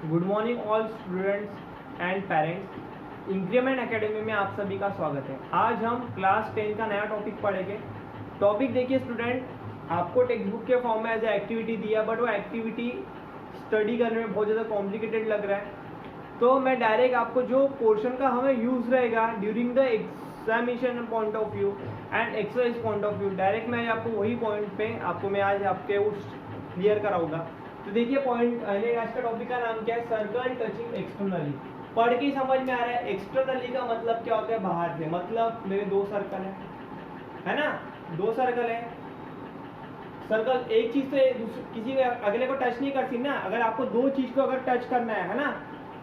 Good morning all students and parents. Increment academy में आप सभी का स्वागत है। आज हम क्लास 10 का नया टॉपिक पढ़ेंगे। टॉपिक देखिए स्टूडेंट, आपको टेक्स्ट बुक के फॉर्म में एज ए एक्टिविटी दिया, बट वो एक्टिविटी स्टडी करने में बहुत ज़्यादा कॉम्प्लिकेटेड लग रहा है। तो मैं डायरेक्ट आपको जो पोर्शन का हमें यूज़ रहेगा during the examination point of view and exercise point of view, direct मैं आपको वही पॉइंट पे आपको मैं आज आपके उस क्लियर कराऊंगा। तो देखिए पॉइंट, आज का टॉपिक का नाम क्या है? Circle touching externally. पढ़ के समझ में आ रहा है एक्सटर्नली का मतलब क्या होता है? बाहर से। मतलब मेरे दो सर्कल है ना, दो सर्कल है। सर्कल एक चीज से किसी अगले को टच नहीं करती ना। अगर आपको दो चीज को अगर टच करना है ना,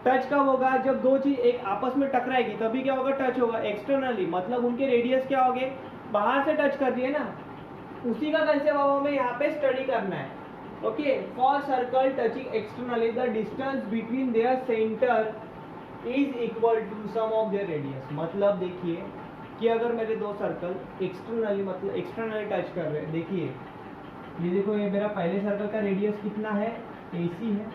टच कब होगा? जब दो चीज एक आपस में टकराएगी तभी क्या होगा? टच होगा। एक्सटर्नली मतलब उनके रेडियस क्या होंगे? बाहर से टच कर दिए ना, उसी का कंसेप्ट अब हमें यहाँ पे स्टडी करना है। Okay, for circle touching externally the distance between their centre is equal to sum of their radius. मतलब देखिए कि अगर मेरे दो सर्कल एक्सटर्नली मतलब एक्सटर्नली टच कर रहे हैं, देखिए ये देखो, ये मेरा पहले सर्कल का रेडियस कितना है? AC है।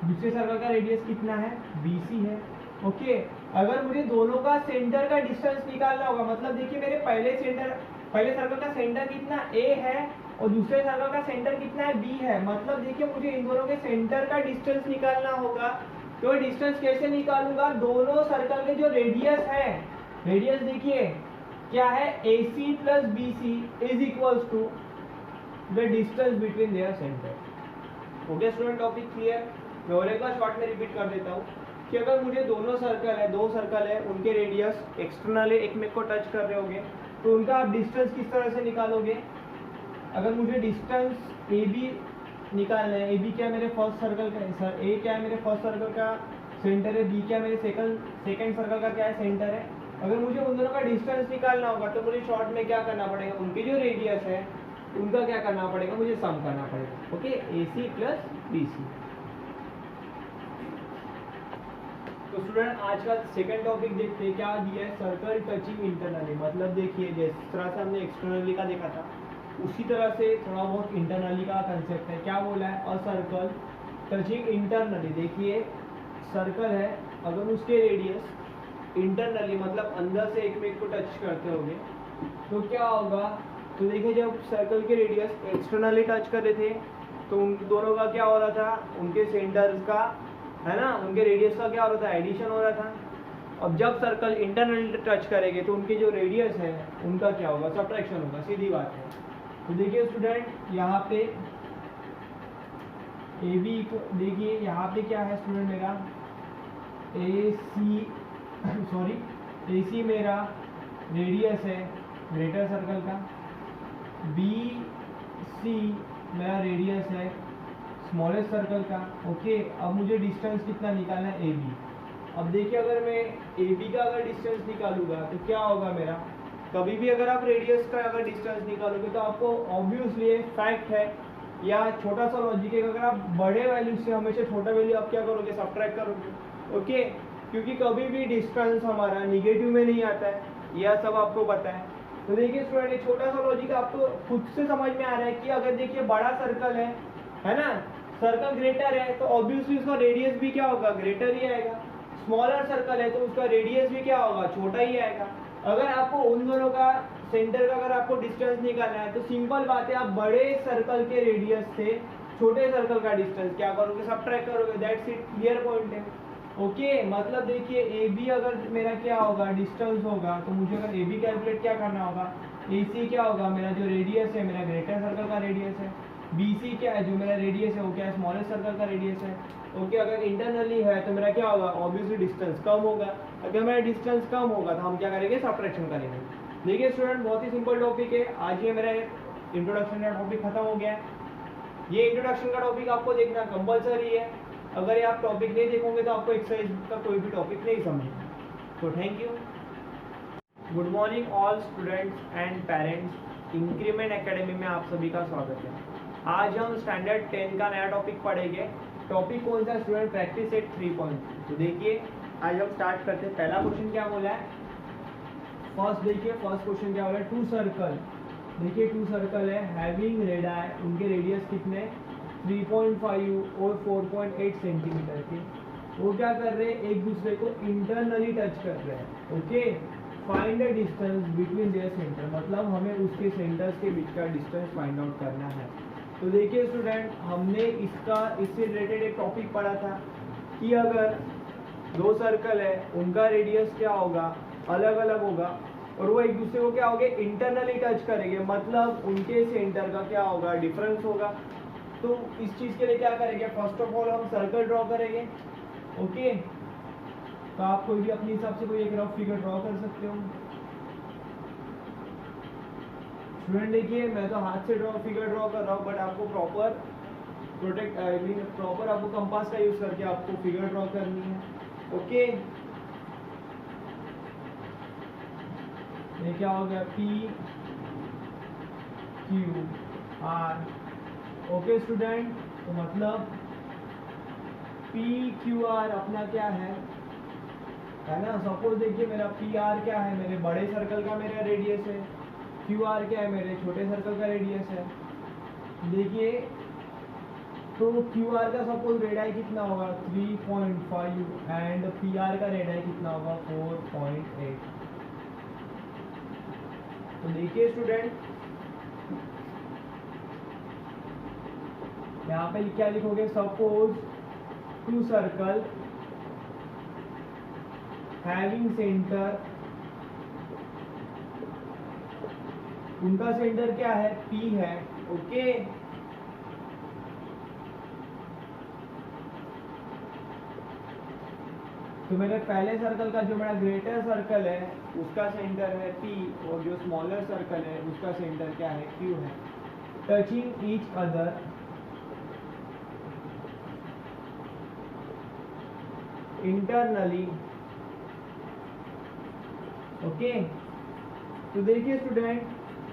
दूसरे सर्कल का रेडियस कितना है? BC है। ओके, अगर मुझे दोनों का सेंटर का डिस्टेंस निकालना होगा, मतलब देखिए मेरे पहले सर्कल का सेंटर कितना A है और दूसरे सर्कल का सेंटर कितना है? B है। मतलब देखिए मुझे इन दोनों के सेंटर का डिस्टेंस निकालना होगा। तो डिस्टेंस कैसे निकालूंगा? दोनों सर्कल के जो रेडियस है, रेडियस देखिए क्या है? AC plus BC is equals to the distance between their centre. हो गया स्टूडेंट? Topic clear? मैं और एक बार शॉर्ट में रिपीट कर देता हूँ कि अगर मुझे दो सर्कल है, उनके रेडियस एक्सटर्नली एक में को टच कर रहे होंगे, तो उनका आप डिस्टेंस किस तरह से निकालोगे? अगर मुझे डिस्टेंस AB निकालना है, AB क्या मेरे फर्स्ट सर्कल का है सर, A क्या है मेरे फर्स्ट सर्कल का सेंटर है, B क्या मेरे सेकंड सर्कल का क्या है? सेंटर है। अगर मुझे उन दोनों का डिस्टेंस निकालना होगा तो मुझे शॉर्ट में क्या करना पड़ेगा? उनकी जो रेडियस है उनका क्या करना पड़ेगा? मुझे सम करना पड़ेगा। Okay, AC plus BC। तो स्टूडेंट आज का सेकंड टॉपिक देखते हैं, क्या दिया है? Circle touching internally. मतलब देखिए जिस तरह से हमने एक्सटर्नली का देखा था, उसी तरह से थोड़ा बहुत इंटरनली का कंसेप्ट है। क्या बोला है? A circle touching internally. देखिए सर्कल है, अगर उसके रेडियस इंटरनली मतलब अंदर से एक में एक को टच करते होंगे तो क्या होगा? तो देखिए जब सर्कल के रेडियस एक्सटर्नली टच कर रहे थे तो उन दोनों का क्या हो रहा था? उनके सेंटर्स का, है ना, उनके रेडियस का क्या हो रहा था? एडिशन हो रहा था। अब जब सर्कल इंटरनली टच करेंगे तो उनके जो रेडियस है उनका क्या होगा? सब्ट्रैक्शन होगा। सीधी बात है। तो देखिए स्टूडेंट यहाँ पे AB को देखिए, यहाँ पे क्या है स्टूडेंट मेरा? AC मेरा रेडियस है ग्रेटर सर्कल का, BC मेरा रेडियस है स्मॉलेस्ट सर्कल का। ओके, अब मुझे डिस्टेंस कितना निकालना है? AB। अब देखिए अगर मैं AB का अगर डिस्टेंस निकालूंगा तो क्या होगा मेरा? कभी भी अगर आप रेडियस का अगर डिस्टेंस निकालोगे तो आपको ऑब्वियसली फैक्ट है या छोटा सा लॉजिक है, अगर आप बड़े वैल्यू से हमेशा छोटा वैल्यू आप क्या करोगे? सब्ट्रैक्ट करोगे। ओके, क्योंकि कभी भी डिस्टेंस हमारा निगेटिव में नहीं आता है, यह सब आपको पता है। तो देखिए स्टूडेंट, एक छोटा सा लॉजिक आपको खुद से समझ में आ रहा है कि अगर देखिए बड़ा सर्कल है ना, सर्कल ग्रेटर है तो ऑब्वियसली उसका रेडियस भी क्या होगा? ग्रेटर ही आएगा। स्मॉलर सर्कल है तो उसका रेडियस भी क्या होगा? छोटा ही आएगा। अगर आपको उन दोनों का सेंटर का अगर आपको डिस्टेंस निकालना है तो सिंपल बात है, आप बड़े सर्कल के रेडियस से छोटे सर्कल का डिस्टेंस क्या करोगे? सब्ट्रैक्ट करोगे। दैट्स इट, क्लियर पॉइंट है। ओके, मतलब देखिए AB अगर मेरा क्या होगा? डिस्टेंस होगा, तो मुझे अगर AB कैलकुलेट क्या करना होगा? AC क्या होगा? मेरा जो रेडियस है, मेरा ग्रेटर सर्कल का रेडियस है। BC क्या है? जो मेरा रेडियस है वो क्या है? स्मॉलेस्ट सर्कल का रेडियस है। ओके, अगर इंटरनली है तो मेरा क्या होगा? ऑब्वियसली डिस्टेंस कम होगा। अगर मेरा डिस्टेंस कम होगा तो हम क्या करेंगे? सब्ट्रैक्शन करेंगे। देखिए स्टूडेंट, बहुत ही सिंपल टॉपिक है। आज ये मेरा इंट्रोडक्शन का टॉपिक खत्म हो गया है। ये इंट्रोडक्शन का टॉपिक आपको देखना कंपलसरी है। अगर ये आप टॉपिक नहीं देखोगे तो आपको एक्सरसाइज का कोई भी टॉपिक नहीं समझेगा। तो thank you. Good morning all students and parents. Increment academy में आप सभी का स्वागत है। आज हम स्टैंडर्ड 10 का नया टॉपिक पढ़ेंगे। टॉपिक कौन सा स्टूडेंट? Practice set 3.2। तो देखिए आज हम स्टार्ट करते हैं। पहला क्वेश्चन क्या बोला है? फर्स्ट देखिए, फर्स्ट क्वेश्चन क्या बोला है? Two circle. देखिए टू सर्कल है हैविंग रेडियस, उनके रेडियस कितने? 3.5 और 4.8 सेंटीमीटर के, वो क्या कर रहे हैं, एक दूसरे को इंटरनली टच कर रहे हैं। Okay, find the distance between their centre, मतलब हमें उसके सेंटर्स के बीच का डिस्टेंस फाइंड आउट करना है। तो देखिए स्टूडेंट, हमने इससे रिलेटेड एक टॉपिक पढ़ा था कि अगर दो सर्कल है, उनका रेडियस क्या होगा, अलग अलग होगा, और वो एक दूसरे को क्या होगा, इंटरनली टच करेंगे, मतलब उनके सेंटर का क्या होगा, डिफरेंस होगा। तो इस चीज के लिए क्या करेंगे, फर्स्ट ऑफ ऑल हम सर्कल ड्रॉ करेंगे। ओके, तो आप कोई भी अपने हिसाब से कोई एक रफ फिगर ड्रॉ कर सकते हो। स्टूडेंट देखिए, मैं तो हाथ से फिगर ड्रॉ कर रहा हूँ, बट आपको प्रॉपर प्रॉपर आपको कंपास का यूज करके आपको फिगर ड्रॉ करनी है। ओके, ये क्या हो गया, P Q R। Okay student, तो मतलब P Q R अपना क्या है ना। सपोज देखिए, मेरा P R क्या है, मेरे बड़े सर्कल का मेरा रेडियस है, Q R क्या है, मेरे छोटे सर्कल का रेडियस है। देखिए, तो Q R का सपोज रेडियस कितना होगा, 3.5, एंड P R का रेडियस कितना होगा, 4.8। तो देखिए स्टूडेंट, यहाँ पे क्या लिखोगे, suppose two circle having centre, उनका सेंटर क्या है, P है। ओके, तो मेरे पहले सर्कल का जो मेरा ग्रेटर सर्कल है उसका सेंटर है P, और जो स्मॉलर सर्कल है उसका सेंटर क्या है, Q है। Touching each other internally. Okay, तो देखिए स्टूडेंट,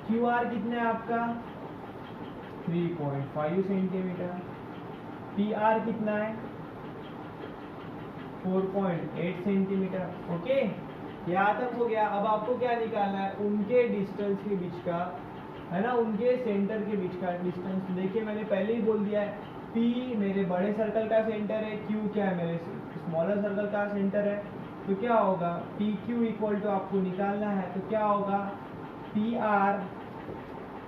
QR कितना है आपका, 3.5 सेंटीमीटर, PR कितना है, 4.8 सेंटीमीटर। ओके, यहाँ तक हो गया। अब आपको क्या निकालना है, उनके डिस्टेंस के बीच का, है ना, उनके सेंटर के बीच का डिस्टेंस। देखिए, मैंने पहले ही बोल दिया है, P मेरे बड़े सर्कल का सेंटर है, Q क्या है, मेरे स्मॉलर सर्कल का सेंटर है। तो क्या होगा, PQ इक्वल टू आपको निकालना है, तो क्या होगा, PR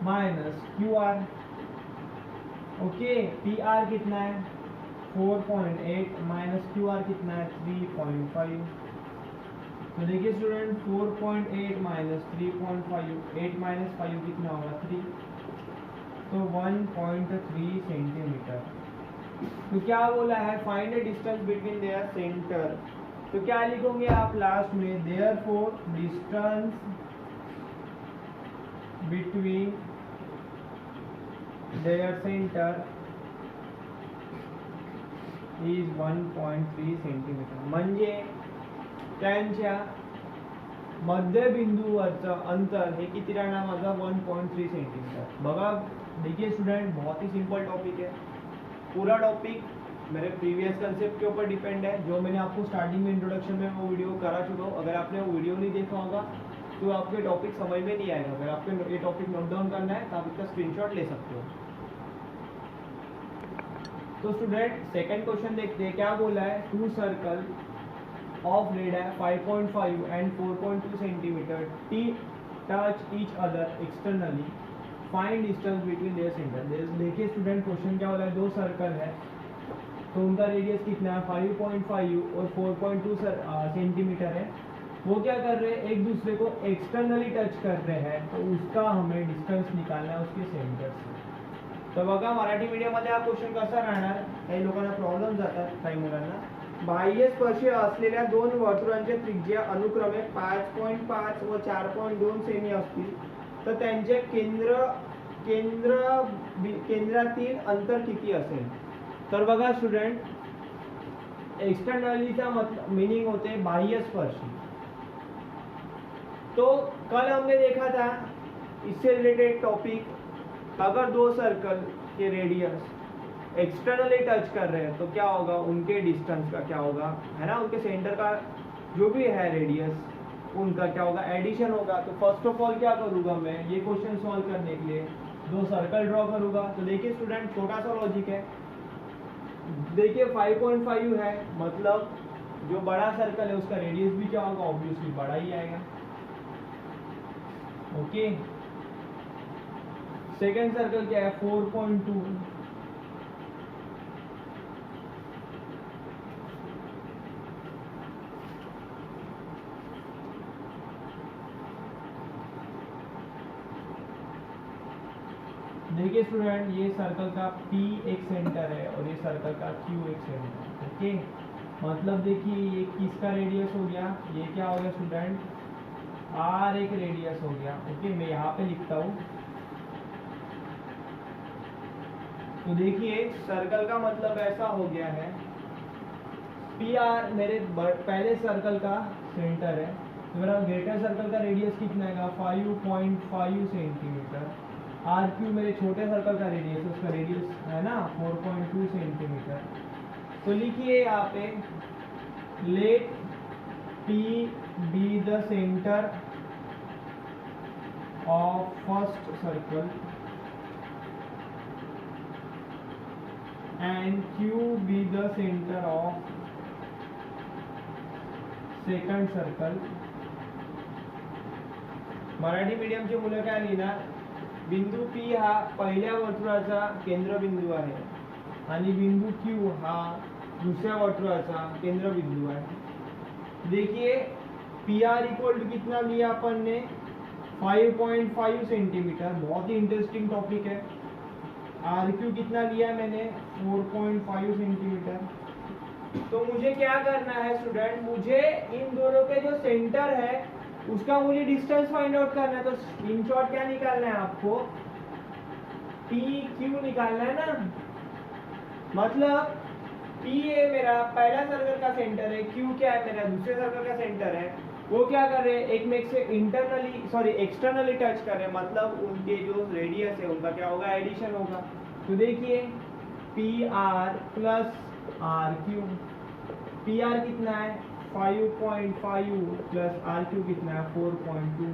minus QR। Okay, PR कितना है, 4.8, माइनस QR कितना है, 3.5। तो देखिए स्टूडेंट, 4.8 माइनस 3.5, 8 माइनस 5 कितना होगा, 3, तो 1.3 सेंटीमीटर। तो क्या बोला है, find the distance between their centre. तो क्या लिखोगे आप लास्ट में, therefore distance between their centre is 1.3 centimetre. म्हणजे त्यांच्या मध्यबिंदूवरचं अंतर हे किती राहणार माझा, 1.3 सेंटीमीटर। बघा, देखिए स्टूडेंट, बहुत ही सिंपल टॉपिक है। पूरा टॉपिक मेरे प्रीवियस कंसेप्ट के ऊपर डिपेंड है, जो मैंने आपको स्टार्टिंग में इंट्रोडक्शन में वो वीडियो करा चुका हूँ। अगर आपने वो वीडियो नहीं देखा होगा तो आपके टॉपिक समझ में नहीं आएगा। अगर आपको ये टॉपिक नोट डाउन करना है तो आप इसका स्क्रीनशॉट ले सकते हो। तो स्टूडेंट, सेकंड क्वेश्चन देखते हैं, क्या बोला है, two circle of radius 5.5 and 4.2 centimetre to touch each other externally, find distance between their centre. देखिए स्टूडेंट, क्वेश्चन क्या बोला है, दो सर्कल है, तो उनका रेडियस कितना है, 5.5 और 4.2 सेंटीमीटर है। वो क्या कर रहे हैं, एक दूसरे को एक्सटर्नली टच कर रहे हैं, तो उसका हमें डिस्टेंस निकालना है उसके सेंटर से। तर बघा, मराठी मीडियममध्ये हा क्वेश्चन कसा राहणार, काही लोकांना प्रॉब्लेम जातात, काही मुलांना। बाह्य स्पर्शीय असलेल्या दोन वर्तुळांच्या त्रिज्या अनुक्रमे 5.5 व 4.2 सेमी असतील, तर त्यांचे केंद्रातील अंतर किती असेल। तर बघा स्टूडेंट, एक्सटर्नलीचा मतलब मीनिंग होते बाह्य स्पर्शी। तो कल हमने देखा था इससे रिलेटेड टॉपिक, अगर दो सर्कल के रेडियस एक्सटर्नली टच कर रहे हैं तो क्या होगा, उनके डिस्टेंस का क्या होगा, है ना, उनके सेंटर का जो भी है रेडियस उनका क्या होगा, एडिशन होगा। तो फर्स्ट ऑफ ऑल क्या करूँगा मैं, ये क्वेश्चन सॉल्व करने के लिए दो सर्कल ड्रॉ करूंगा। तो देखिए स्टूडेंट छोटा सा लॉजिक है, देखिए 5.5 है, मतलब जो बड़ा सर्कल है उसका रेडियस भी क्या होगा, ऑब्वियसली बड़ा ही आएगा। ओके, सेकेंड सर्कल क्या है 4.2, देखिए स्टूडेंट ये सर्कल का P एक सेंटर है और ये सर्कल का Q एक सेंटर है। ओके, मतलब देखिए ये किसका रेडियस हो गया, ये क्या हो गया स्टूडेंट, R एक रेडियस हो गया। ओके, मैं यहाँ पे लिखता हूँ। तो देखिए सर्कल का मतलब ऐसा हो गया है, PR मेरे पहले सर्कल का सेंटर है, तो मेरा ग्रेटर सर्कल का रेडियस कितना है 5.5 सेंटीमीटर। RQ मेरे छोटे सर्कल का रेडियस है, उसका रेडियस है ना 4.2 सेंटीमीटर। तो लिखिए यहाँ पे let P be the centre of first circle and Q be the center of second circle. Marathi मीडियमची मुलं काय लिहिणार, बिंदू P हा पहिल्या वर्तुळाचा केंद्रबिंदू आहे आणि बिंदू Q हा दूसऱ्या वर्तुळाचा केंद्रबिंदू आहे। देखिए PR इक्वल टू कितना लिया अपन ने 5.5 सेंटीमीटर, बहुत ही इंटरेस्टिंग टॉपिक है। RQ कितना लिया मैंने 4.5 सेंटीमीटर। तो मुझे क्या करना है स्टूडेंट, मुझे इन दोनों के जो सेंटर है उसका मुझे डिस्टेंस फाइंड आउट करना है। तो इन शॉर्ट क्या निकालना है आपको, PQ निकालना है ना। मतलब P है मेरा पहला सर्कल का सेंटर है, Q क्या है मेरा दूसरे सर्कल का सेंटर है। वो क्या कर रहे हैं, एक में से एक्सटर्नली टच कर रहे हैं, मतलब उनके जो रेडियस है उनका क्या होगा, एडिशन होगा। तो देखिए PR प्लस RQ, PR कितना है 5.5 प्लस RQ कितना है 4.2।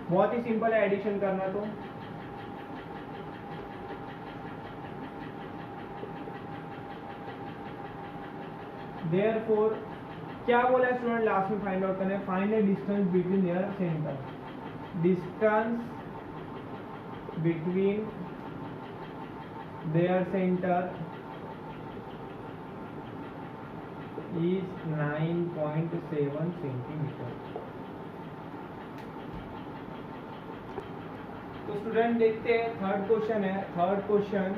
बहुत ही सिंपल है एडिशन करना। तो देयरफॉर क्या बोला है स्टूडेंट, लास्ट में फाइंड आउट करना है, find the distance between their centre. Distance between their centre is 9.7 centimetre. तो स्टूडेंट देखते हैं थर्ड क्वेश्चन है। थर्ड क्वेश्चन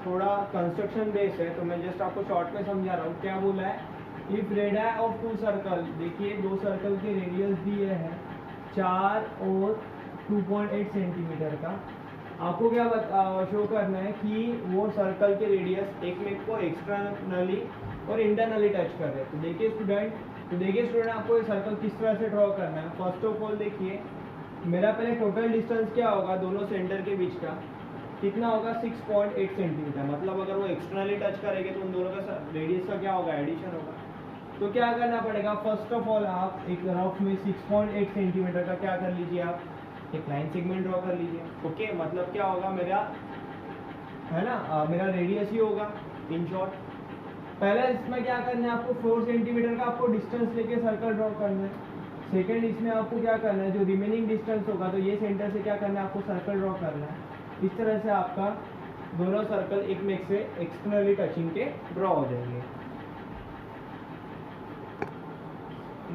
थोड़ा कंस्ट्रक्शन बेस है, तो मैं जस्ट आपको शॉर्ट में समझा रहा हूँ। क्या बोला है, if radius of two circle, देखिए दो सर्कल के रेडियस दिए हैं 4 और 2.8 सेंटीमीटर का। आपको क्या शो करना है कि वो सर्कल के रेडियस एक में को एक्सटर्नली और इंटरनली टच कर रहे हैं। तो देखिए स्टूडेंट आपको ये सर्कल किस तरह से ड्रॉ करना है। फर्स्ट ऑफ ऑल देखिए मेरा पहले टोटल डिस्टेंस क्या होगा दोनों सेंटर के बीच का, कितना होगा 6.8 सेंटीमीटर। मतलब अगर वो एक्सटर्नली टच करेंगे तो उन दोनों का रेडियस का क्या होगा, एडिशन होगा। तो क्या करना पड़ेगा, फर्स्ट ऑफ ऑल आप एक रफ में 6.8 सेंटीमीटर का क्या कर लीजिए, आप एक लाइन सेगमेंट ड्रॉ कर लीजिए। ओके, मतलब क्या होगा मेरा, है ना, मेरा रेडियस ही होगा इन शॉर्ट। पहला इसमें क्या करना है आपको 4 सेंटीमीटर का आपको डिस्टेंस लेके सर्कल ड्रॉ करना है। सेकेंड इसमें आपको क्या करना है, जो रिमेनिंग डिस्टेंस होगा तो ये सेंटर से क्या करना है आपको सर्कल ड्रॉ करना है। इस तरह से आपका दोनों सर्कल एक में से एक्सटर्नली टचिंग के ड्रॉ हो जाएंगे।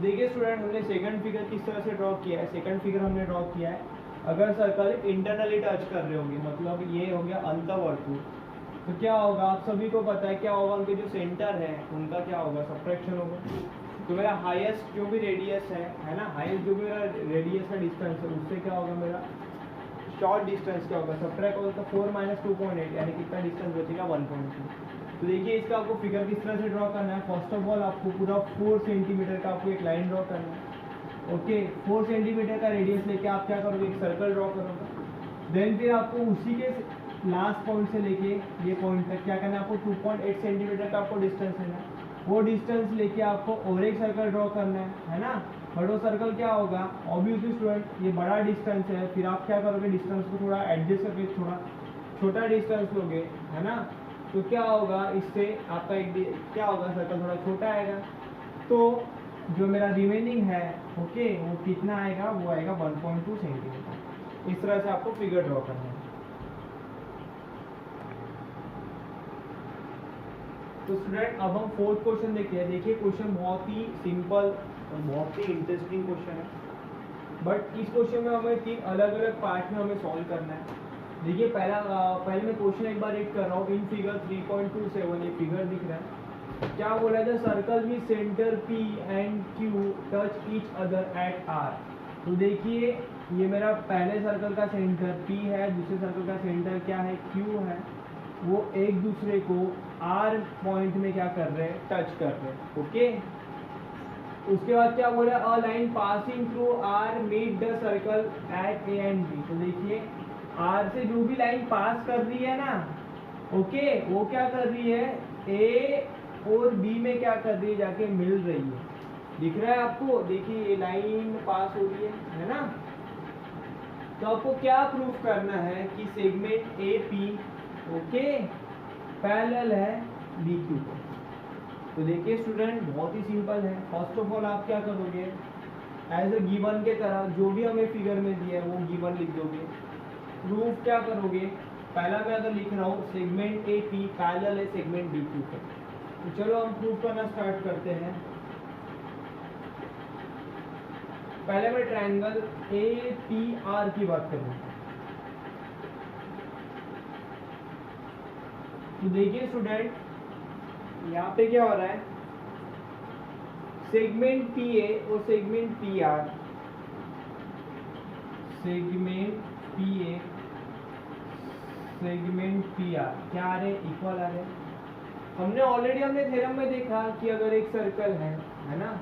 देखिए स्टूडेंट हमने सेकंड फिगर किस तरह से ड्रॉ किया है। सेकंड फिगर हमने ड्रॉ किया है अगर सर्कल इंटरनली टच कर रहे होंगे, मतलब ये हो गया अंतःवर्तुल, तो क्या होगा आप सभी को पता है क्या होगा, उनके जो सेंटर है उनका क्या होगा, सबट्रैक्शन होगा। तो मेरा हाईएस्ट जो भी रेडियस है ना, हाईएस्ट जो भी मेरा रेडियस का डिस्टेंस है उससे क्या होगा, मेरा शॉर्ट डिस्टेंस क्या होगा, सबट्रैक्ट होगा। तो 4 - 2.8 यानी कितना डिस्टेंस बचेगा 1.2। तो देखिए इसका आपको फिगर किस तरह से ड्रॉ करना है। फर्स्ट ऑफ ऑल आपको पूरा 4 सेंटीमीटर का आपको एक लाइन ड्रॉ करना है। ओके, 4 सेंटीमीटर का रेडियस लेके आप क्या करोगे, एक सर्कल ड्रॉ करोगे। देन फिर आपको उसी के लास्ट पॉइंट से लेके ये पॉइंट तक क्या करना है, आपको 2.8 सेंटीमीटर का आपको डिस्टेंस लेना है। वो डिस्टेंस लेके आपको और एक सर्कल ड्रॉ करना है ना। बट वो सर्कल क्या होगा, ऑब्वियसली स्टूडेंट ये बड़ा डिस्टेंस है, फिर आप क्या करोगे, डिस्टेंस को थोड़ा एडजस्ट करके थोड़ा छोटा डिस्टेंस लोगे, है ना। तो क्या होगा, इससे आपका क्या होगा, सर्कल थोड़ा छोटा आएगा। तो जो मेरा रिमेनिंग है ओके वो कितना आएगा, वो आएगा 1.2 सेंटीमीटर। इस तरह से आपको फिगर ड्रॉ करना है। तो स्टूडेंट अब हम फोर्थ क्वेश्चन देखते हैं। देखिए क्वेश्चन बहुत ही सिंपल और बहुत ही इंटरेस्टिंग क्वेश्चन है, बट इस क्वेश्चन में हमें 3 अलग अलग पार्ट में हमें सॉल्व करना है। देखिए पहले मैं क्वेश्चन एक बार रीड कर रहा हूँ। इन फिगर 3.27 ये फिगर दिख रहा है, क्या बोला है, सर्कल में centre P and Q touch each other eight R। तो देखिए ये मेरा पहले सर्कल का सेंटर P है, दूसरे सर्कल का सेंटर क्या है, Q है। वो एक दूसरे को R पॉइंट में क्या कर रहे हैं, टच कर रहे हैं, ओके। उसके बाद क्या बोला, a line passing through R meet the circle at A and B। तो देखिए R से जो भी लाइन पास कर रही है ना, ओके, वो क्या कर रही है, A और B में क्या कर रही है, जाके मिल रही है। दिख रहा है आपको, देखिए ये लाइन पास हो रही है ना। तो आपको क्या प्रूफ करना है कि सेगमेंट AP ओके पैरेलल है BQ को। तो देखिए स्टूडेंट बहुत ही सिंपल है। फर्स्ट ऑफ ऑल आप क्या करोगे, एज ए गिवन के तरह जो भी हमें फिगर में दिया है वो गिवन लिख दोगे। प्रूफ क्या करोगे, पहला मैं अगर लिख रहा हूँ सेगमेंट AP पैरेलल है सेगमेंट BQ को, तो चलो हम प्रूफ करना स्टार्ट करते हैं। पहले मैं ट्रायंगल APR की बात करूँगा। तो देखिए स्टूडेंट यहाँ पे क्या हो रहा है, सेगमेंट PA और segment PR, segment PA segment PR क्या आ रहे, इक्वल आ रहे। हमने थ्योरम में देखा कि अगर एक सर्कल है ना,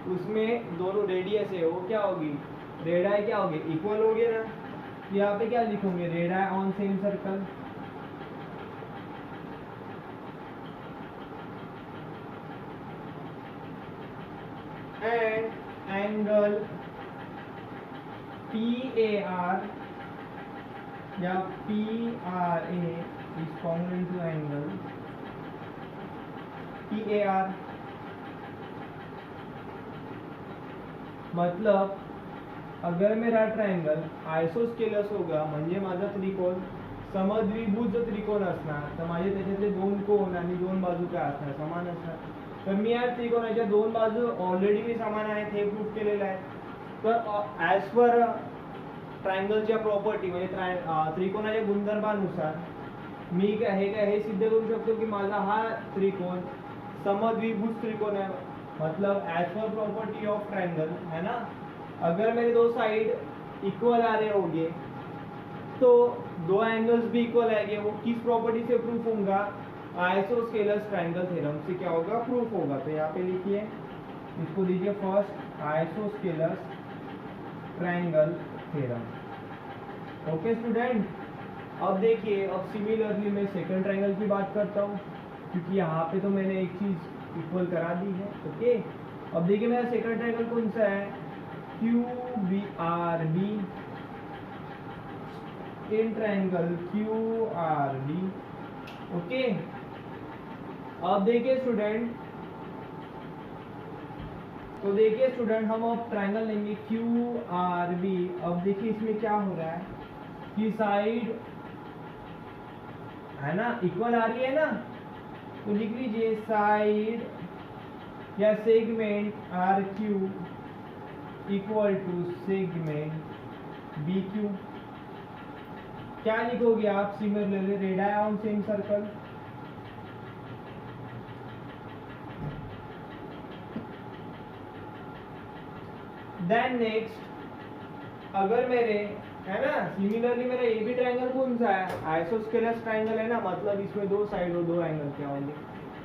उसमें दोनों रेडियस है, वो क्या होगी, रेडाई क्या होगी, इक्वल होगी ना। यहाँ पे क्या लिखोगे, radii on same circle. And angle PAR या PRA is congruent to angle PAR। मतलब अगर मेरा ट्रायंगल आयसोस्केलस होगा म्हणजे माझा त्रिकोण समद्विभुज त्रिकोण असणार, तर माझे त्याच्यातले दोन कोण आणि दोन बाजू काय असणार, समान असणार। तर मी या त्रिकोणाच्या दोन बाजू ऑलरेडी मी समान आहेत हे प्रूफ केलेलं आहे। तर ॲज पर ट्रायंगलच्या प्रॉपर्टी म्हणजे त्रिकोणाच्या गुणधर्मानुसार मी हे सिद्ध करू शकतो की माझा हा त्रिकोण समद्विभुज त्रिकोण है। मतलब as per property of triangle है ना, अगर मेरे दो साइड इक्वल आ रहे होंगे तो दो एंगल्स भी इक्वल आएंगे। वो किस प्रॉपर्टी से प्रूफ होगा, आइसोस्केलस ट्रायंगल थ्योरम से क्या होगा, प्रूफ होगा। तो यहाँ पे लिखिए, इसको दीजिए first isosceles triangle theorem. Okay student, अब देखिए, अब सिमिलरली मैं सेकंड ट्रायंगल की बात करता हूँ, क्योंकि यहाँ पे तो मैंने एक चीज इक्वल करा दी है। ओके, अब देखिए मेरा सेकंड ट्रायंगल कौन सा है, QBRB in triangle QRB। Okay, अब देखिए स्टूडेंट, तो देखिए स्टूडेंट हम अब ट्रायंगल लेंगे QRB। अब देखिए इसमें क्या हो रहा है कि साइड है ना इक्वल आ रही है ना, तो लिख लीजिए साइड या segment RQ equal to segment BQ। क्या लिखोगे आप, similarly radii on same circle. Then next, अगर मेरे है ना सिमिलरली मेरा ये भी ट्रायंगल कौन सा है, आइसोस्केलस ट्रायंगल है ना, मतलब इसमें दो साइड और दो एंगल क्या होंगे,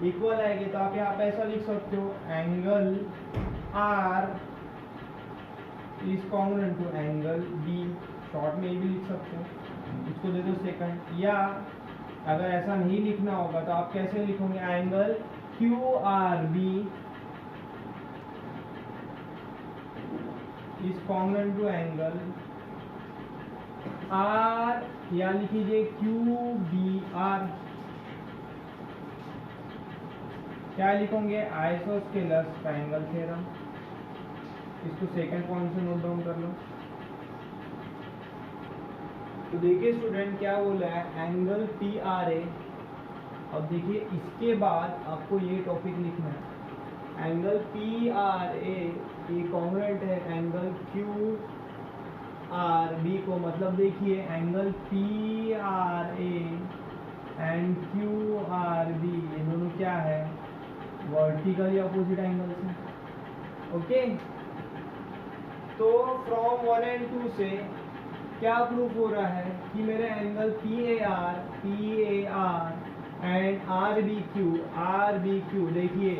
इक्वल आएंगे। तो आप यहाँ पे ऐसा लिख सकते हो, angle R is congruent to angle B। Short में भी लिख सकते हो, इसको दे दो सेकंड। या अगर ऐसा नहीं लिखना होगा तो आप कैसे लिखोगे, angle QRB is congruent to angle R, या लिखिए क्यू बी आर। क्या लिखोगे? Isosceles triangle theorem. इसको सेकंड पॉइंट से नोट डाउन कर लो। तो देखिए स्टूडेंट क्या बोला है, एंगल पी आर ए। अब देखिए इसके बाद आपको ये टॉपिक लिखना है, एंगल पी आर ए ये कॉन्ग्रुएंट है एंगल क्यू आर बी को। मतलब देखिए angle P R A and Q R B ये दोनों क्या है? वर्टिकली अपोजिट एंगल्स हैं। ओके, तो फ्रॉम 1 एंड 2 से क्या प्रूफ हो रहा है कि मेरे angle P A R and R B Q देखिए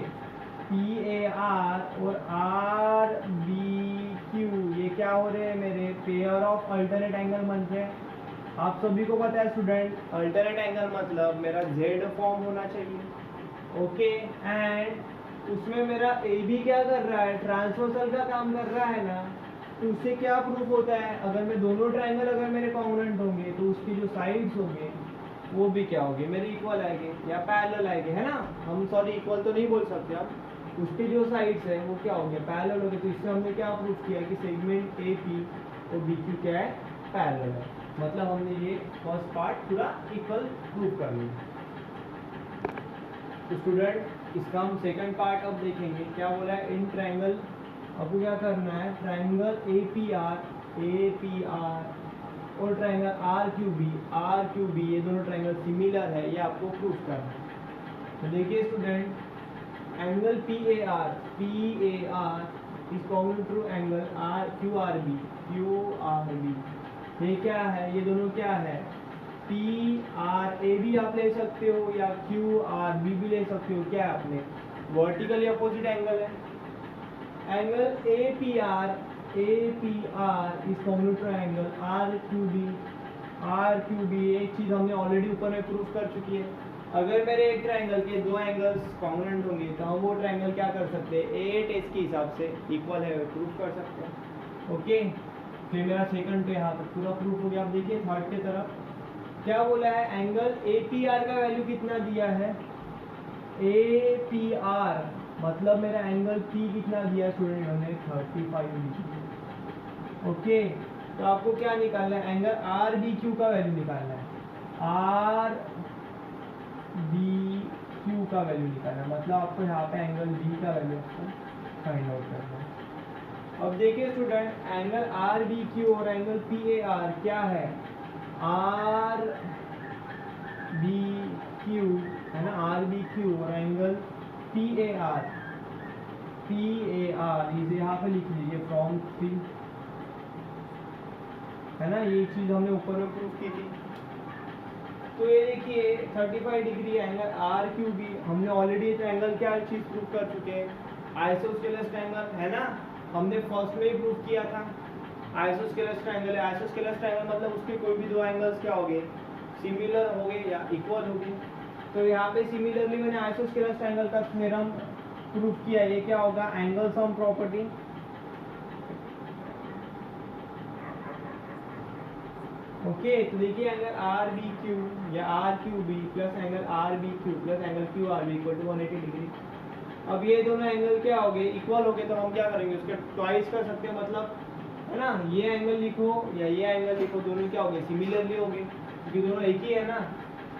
पी ए आर और आर बी क्यू ये क्या हो रहे हैं? मेरे पेयर ऑफ अल्टरनेट एंगल बनते हैं। आप सभी को पता है स्टूडेंट, अल्टरनेट एंगल मतलब मेरा जेड फॉर्म होना चाहिए। ओके, एंड उसमें मेरा ए बी क्या कर रहा है? ट्रांसवर्सल का काम कर रहा है ना। तो उससे क्या प्रूफ होता है? अगर मैं दोनों ट्रायंगल अगर मेरे कॉन्ग्रुएंट होंगे तो उसकी जो साइड्स होंगे वो भी क्या होगी? मेरे इक्वल आएंगे या पैरेलल आएंगे, है ना। हम सॉरी इक्वल तो नहीं बोल सकते अब, उसकी जो साइड्स है वो क्या होंगे? पैरेलल होंगे। तो इससे हमने क्या प्रूफ किया कि सेगमेंट ए पी और बी क्यू क्या है? पैरेलल है। मतलब हमने ये फर्स्ट पार्ट पूरा इक्वल प्रूफ कर लिया। तो स्टूडेंट इसका हम सेकंड पार्ट अब देखेंगे। क्या बोला है? इन ट्रायंगल आपको क्या करना है? ट्रायंगल ए पी आर और ट्रायंगल आर क्यू बी ये दोनों ट्रायंगल सिमिलर है, ये आपको प्रूफ करना है। तो देखिए student, angle P A R is congruent to angle R Q R B. ये क्या है? ये दोनों क्या है? पी आर ए भी आप ले सकते हो या क्यू आर बी भी ले सकते हो। क्या है? आपने वर्टिकली अपोजिट एंगल है। Angle A P R is congruent to angle R Q B. एक चीज हमने ऑलरेडी ऊपर में प्रूफ कर चुकी है। अगर मेरे एक ट्रायंगल के दो एंगल्स कॉन्ग्रुएंट होंगे तो हम वो ट्रायंगल क्या कर सकते हैं? ए टेस्ट के हिसाब से इक्वल है प्रूफ कर सकते हैं। ओके, फिर मेरा सेकंड पे यहाँ पर पूरा प्रूफ हो गया। आप देखिए थर्ड के तरफ क्या बोला है? एंगल ए पी आर का वैल्यू कितना दिया है? ए पी आर मतलब मेरा एंगल पी कितना दिया स्टूडेंट? हमने 35 ओके, तो आपको क्या निकालना है? एंगल आर बी क्यू का वैल्यू निकालना है। आर बी क्यू का वैल्यू निकालना है, मतलब आपको यहाँ पे एंगल बी का वैल्यू आपको फाइंड आउट करना है। अब देखिए student, angle R B Q और एंगल पी ए आर क्या है? आर बी क्यू है ना, आर बी क्यू और एंगल पी ए आर इसे यहाँ पे लिख लीजिए फ्रॉम थ्री, है ना। ये चीज हमने ऊपर में प्रूफ की थी। तो ये देखिए 35 degree angle R Q B, हमने ऑलरेडी ट्रायंगल क्या चीज प्रूफ कर चुके हैं? आइसोस्केलस ट्रायंगल, है ना। हमने फर्स्ट में ही प्रूफ किया था आइसोस्केलस ट्रायंगल है। आइसोस्केलस ट्रायंगल मतलब उसके कोई भी दो एंगल्स क्या हो गए? सिमिलर हो गए या इक्वल हो गए। तो यहाँ पे सिमिलरली मैंने आइसोस्केलस ट्रायंगल का थ्योरम प्रूफ किया। ये क्या होगा? Angle sum property. ओके, तो देखिए एंगल आर बी क्यू या R Q B plus angle R B Q plus angle Q R B equal to 180 degree. अब ये दोनों एंगल क्या हो गए? इक्वल हो गए। तो हम क्या करेंगे? उसके ट्वाइस कर सकते हैं, मतलब है ना। ये एंगल लिखो या ये एंगल लिखो, दोनों क्या हो गए? सिमिलरली हो गए, क्योंकि दोनों एक ही है ना।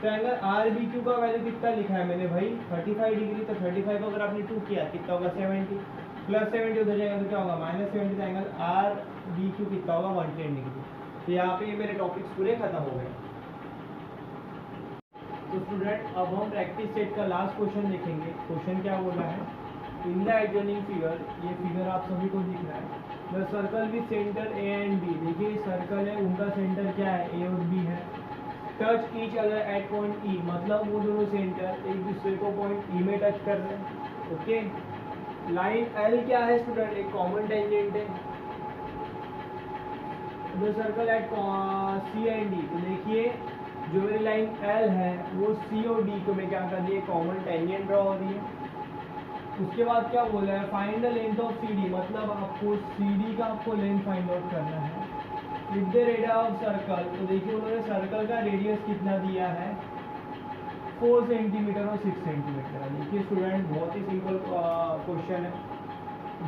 तो एंगल आर बी क्यू का वैल्यू कितना लिखा है मैंने भाई? 35 डिग्री। तो 35 को अगर आपने 2 किया कितना होगा? 70 प्लस 70 उधर जाएगा तो क्या होगा? -70। तो एंगल आर बी क्यू कितना होगा? 110 डिग्री। तो यहाँ पे मेरे टॉपिक्स पूरे खत्म हो गए। तो स्टूडेंट अब हम प्रैक्टिस सेट का लास्ट क्वेश्चन देखेंगे। क्वेश्चन क्या बोला है? इन द एडजॉइनिंग फिगर, ये फिगर आप सभी को दिख रहा है। The circle with centre A and B, देखिए सर्कल है, उनका सेंटर क्या है? ए और बी है। Touch each other at point E, मतलब वो दोनों सेंटर एक दूसरे को पॉइंट ई में टच कर रहे हैं। ओके, लाइन एल क्या है स्टूडेंट? एक कॉमन टेंजेंट है। The circle at C and D, तो देखिए जो मेरी लाइन एल है वो सी और डी को मैं क्या कर रही है? कॉमन टेंजेंट ड्रॉ हो रही है। उसके बाद क्या बोला है, find the length of C D, मतलब आपको सी डी का आपको लेंथ फाइंड आउट करना है। If the radius of circle, तो देखिए उन्होंने सर्कल का रेडियस कितना दिया है, 4 सेंटीमीटर और 6 सेंटीमीटर। देखिए स्टूडेंट बहुत ही सिंपल क्वेश्चन है,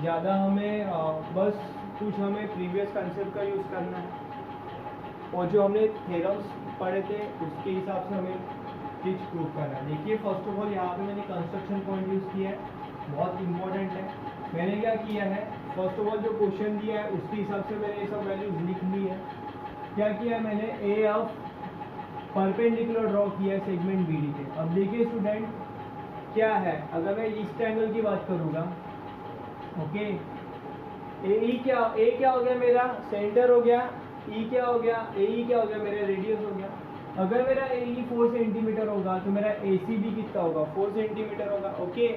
ज़्यादा हमें बस कुछ हमें प्रीवियस कंसेप्ट का यूज़ करना है और जो हमने थ्योरम्स पढ़े थे उसके हिसाब से हमें चीज प्रूव करना है। देखिए फर्स्ट ऑफ ऑल यहाँ पे मैंने कंस्ट्रक्शन पॉइंट यूज़ किया है, बहुत इंपॉर्टेंट है। मैंने क्या किया है, फर्स्ट ऑफ ऑल जो क्वेश्चन दिया है उसके हिसाब से मैंने ये सब वैल्यूज लिख ली है। क्या किया है मैंने, ए ऑफ परपेंडिकुलर ड्रॉ किया है सेगमेंट बी डी के। अब देखिए स्टूडेंट क्या है, अगर मैं इस ट्रायंगल की बात करूँगा, ओके, ए क्या हो गया मेरा सेंटर हो गया, ई क्या हो गया, ए क्या हो गया मेरा रेडियस हो गया। अगर मेरा ए 4 सेंटीमीटर होगा तो मेरा ए सी भी कितना होगा, 4 सेंटीमीटर होगा, ओके।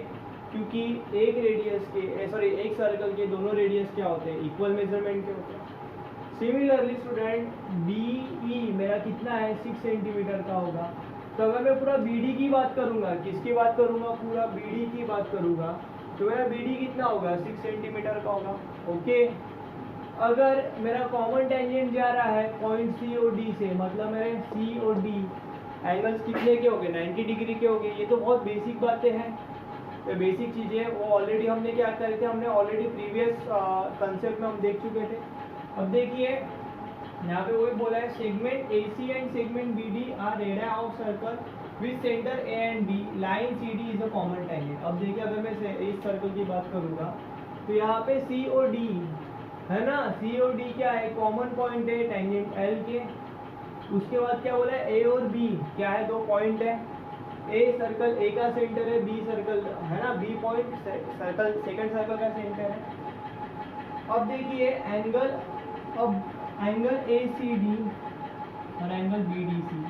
क्योंकि एक रेडियस के सॉरी एक सर्कल के दोनों रेडियस क्या होते हैं, इक्वल मेजरमेंट के होते हैं। सिमिलरली स्टूडेंट बी ई मेरा कितना है, 6 सेंटीमीटर का होगा। तो अगर मैं पूरा बी डी की बात करूँगा, किसकी बात करूँगा, पूरा बी डी की बात करूँगा, तो मेरा बी डी कितना होगा, 6 सेंटीमीटर का होगा, ओके। अगर मेरा कॉमन टेंजेंट जा रहा है पॉइंट सी और डी से, मतलब मेरे सी और डी एंगल्स कितने के हो गए, 90 डिग्री के हो गए। ये तो बहुत बेसिक बातें हैं, तो बेसिक चीज़ें वो ऑलरेडी हमने क्या करे थे, हमने ऑलरेडी प्रीवियस कंसेप्ट में हम देख चुके थे। अब देखिए यहाँ पे वही बोला है, segment A C and segment B D are radius of circle with centre A and B, line C D is a common tangent. अब देखिए अगर मैं इस सर्कल की बात करूँगा तो यहाँ पे सी और डी है ना, सी और डी क्या है, कॉमन पॉइंट है टेंजेंट एल के। उसके बाद क्या बोला है, ए और बी क्या है, 2 पॉइंट है। ए सर्कल ए का सेंटर है, बी सर्कल है ना, B point circle second circle का सेंटर है। अब देखिए एंगल, अब एंगल ए सी डी और angle B D C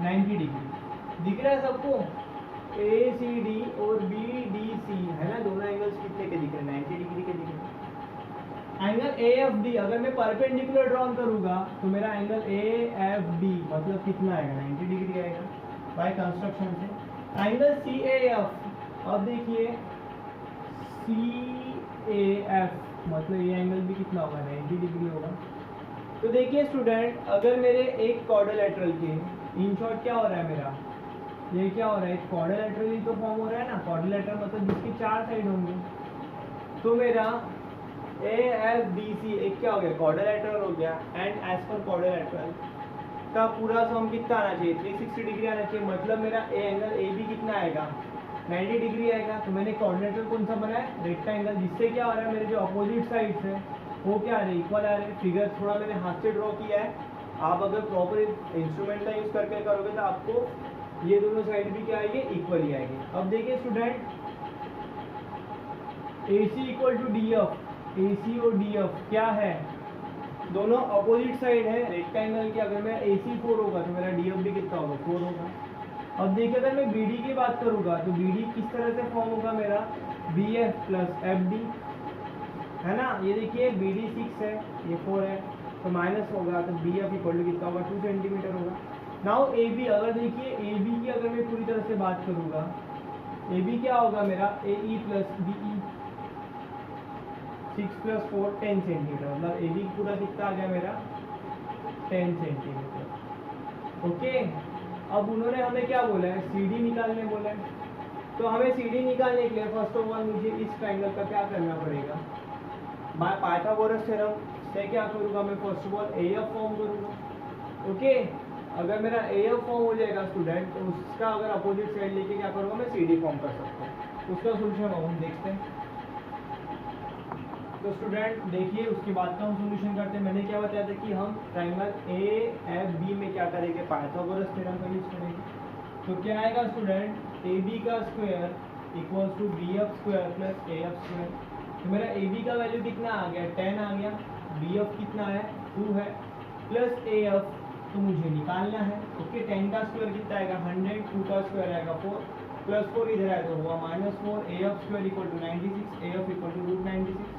90 degree दिख रहा है सबको, ए सी डी और बी डी सी है ना, दोनों एंगल्स कितने के दिख रहे हैं, 90 डिग्री के दिख रहे हैं। एंगल ए एफ डी अगर मैं परपेंडिकुलर ड्रॉ करूंगा तो मेरा एंगल ए एफ डी मतलब कितना आएगा, 90 डिग्री आएगा बाय कंस्ट्रक्शन से। एंगल सी ए एफ, अब देखिए सी ए एफ मतलब ये एंगल भी कितना होगा, 90 डिग्री होगा। तो देखिए स्टूडेंट अगर मेरे एक क्वाड्रिलेटरल के, इन शॉर्ट क्या हो रहा है मेरा, ये क्या हो रहा है, एक क्वाड्रिलेटरल ही तो फॉर्म हो रहा है ना, क्वाड्रिलेटरल मतलब जिसकी 4 साइड होंगे। तो मेरा ए एफ डी सी एक क्या हो गया, क्वाड्रिलेटरल हो गया, एंड एज पर क्वाड्रिलेटरल का पूरा सम कितना आना चाहिए, 360 डिग्री आना चाहिए। मतलब मेरा ए एंगल ए बी कितना आएगा, 90 डिग्री आएगा। तो मैंने क्वाड्रिलेटरल कौन सा बनाया, रेक्टेंगल, जिससे क्या हो रहा है मेरे जो अपोजिट साइड्स है वो क्या आ रहे हैं, इक्वल आ रहे हैं। फिगर थोड़ा मैंने हाथ से ड्रॉ किया है, आप अगर प्रॉपर इंस्ट्रूमेंट का यूज़ करके करोगे तो आपको ये दोनों साइड भी क्या आएंगे, इक्वल ही आएंगे। अब देखिए student A C equal to D F, A C और डी एफ क्या है, दोनों अपोजिट साइड है रेक्टेंगल के। अगर मेरा ए सी 4 होगा तो मेरा डी एफ भी कितना होगा, 4 होगा। अब देखिए अगर मैं बी डी की बात करूँगा तो बी डी किस तरह से फॉर्म होगा मेरा, B F plus F D है ना। ये देखिए बी डी 6 है, ये 4 है, तो माइनस होगा, तो बी एफ इक्वल टू कितना होगा, 2 सेंटीमीटर होगा। नाउ ए बी, अगर देखिए ए बी की अगर मैं पूरी तरह से बात करूँगा, ए बी क्या होगा मेरा, A E plus B E, 6 plus 4 10 centimetre, मतलब ए बी पूरा कितना आ गया मेरा, 10 सेंटीमीटर, ओके। अब उन्होंने हमें क्या बोला है, सी डी निकालने बोला है। तो हमें सी डी निकालने के लिए फर्स्ट ऑफ ऑल मुझे इस ट्रायंगल का क्या करना पड़ेगा, बाय पाइथागोरस थ्योरम से क्या करूँगा मैं, first of all A F form करूँगा, ओके। अगर मेरा ए एफ फॉर्म हो जाएगा स्टूडेंट, तो उसका अगर अपोजिट साइड लेके क्या करूँगा मैं, सी डी फॉर्म कर सकता हूँ। उसका सोल्यूशन हम देखते हैं। तो स्टूडेंट देखिए उसके बाद का हम सोल्यूशन करते हैं। मैंने क्या बताया था कि हम ट्रायंगल ए एफ बी में क्या करेंगे, पाइथागोरस थ्योरम का यूज करेंगे। तो क्या आएगा स्टूडेंट, ए बी का square equals to B F square plus A F square. तो मेरा ए बी का वैल्यू कितना आ गया, 10 आ गया, बी एफ कितना है, 2 है, प्लस ए एफ तो मुझे निकालना है, ओके। 10 का स्क्वायर कितना आएगा 100, 2 का स्क्वायर आएगा 4, प्लस 4 इधर आएगा तो हुआ -4, A F square equal to 96, A F equal to √96,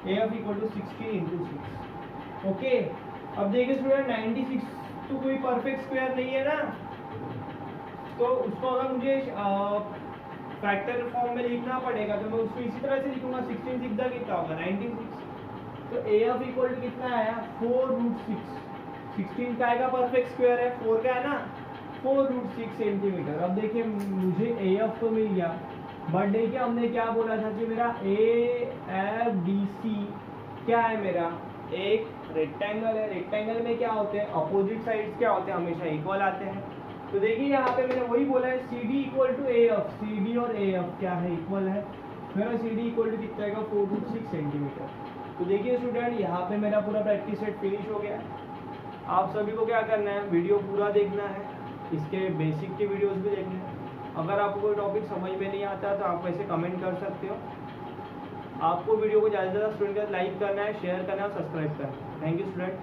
A F equal to 60 into 6, okay. अब देखिए स्टूडेंट 96 तो कोई परफेक्ट स्क्वायर नहीं है ना, तो उसको अगर मुझे फैक्टर फॉर्म में लिखना पड़ेगा, तो मैं उसको इसी तरह से लिखूंगा। 16 सिक्स कितना होगा 96। तो AF इक्वल टू कितना आया 4√6। 16 का आएगा परफेक्ट स्क्वायर है, 4 का है ना 4√6 सेंटीमीटर। अब देखिए मुझे AF तो मिल गया, बट देखिए हमने क्या बोला था कि मेरा AFDC क्या है, मेरा एक रेक्टेंगल है। रेक्टेंगल में क्या होते हैं, अपोजिट साइड्स क्या होते हैं, हमेशा इक्वल आते हैं। तो देखिए यहाँ पे मैंने वही बोला है CD equal to AF, CD और AF क्या है, इक्वल है। मेरा CD इक्वल टू कितना आएगा 4√6 सेंटीमीटर। तो देखिए स्टूडेंट यहाँ पे मेरा पूरा प्रैक्टिस सेट फिनिश हो गया। आप सभी को क्या करना है, वीडियो पूरा देखना है, इसके बेसिक की वीडियोस भी देखने हैं। अगर आपको कोई टॉपिक समझ में नहीं आता तो आप ऐसे कमेंट कर सकते हो। आपको वीडियो को ज़्यादा से ज़्यादा स्टूडेंट लाइक करना है, शेयर करना है और सब्सक्राइब करना है। Thank you student.